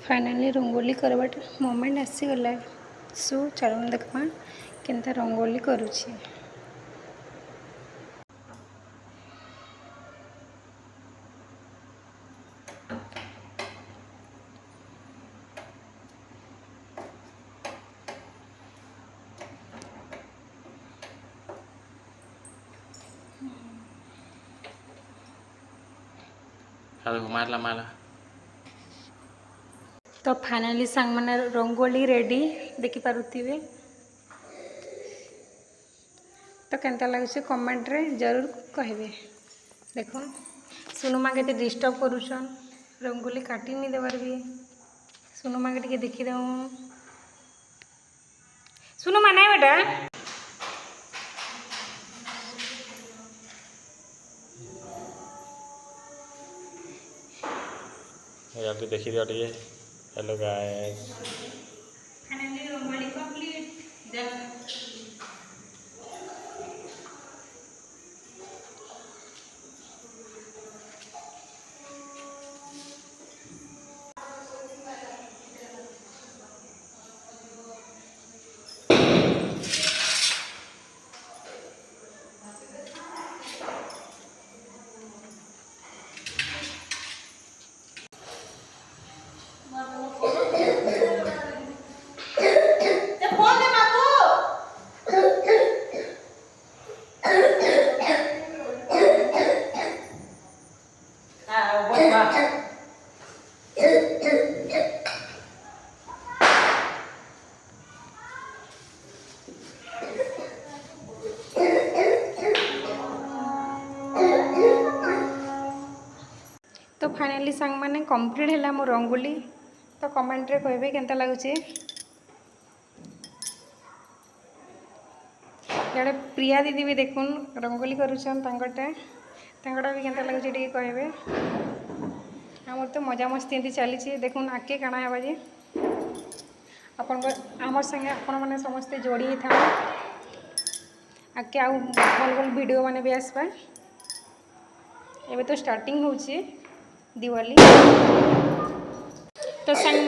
Finally rangoli करवा moment आसीगला। सो चलो देखा केनता रंगोली करुछि। मारला तो फाइनली सांग मैंने रंगोली रेडी देखि पारुथिबे। तो केनता लगे कमेंट रे जरूर कहबे। देखो सुनु माँ के डिस्टर्ब करुछन रंगोली काटी नहीं देवार भी। सुनु माँ के देखी दऊँ। सुनु माँ नहीं बेटा जल्दी देखी दियो टिके। Hello guys finally rangoli complete. तो फाइनली सांग मैंने कंप्लीट है मो रंगोली। तो कमेंट रे कहबे केनता लागुचे। जड़े प्रिया दीदी भी देखुन रंगोली करुछन तांगटा भी केनता लागुचे टिके कहबे। हमर तो मजा मस्ती एंती चली देखुन आके काना हेबा जे अपन आमर संगे अपन माने समस्ते जोड़ी था आके आउ भल भल वीडियो माने भी आसबा। एबे तो स्टार्टिंग होची दिवाली। तो संग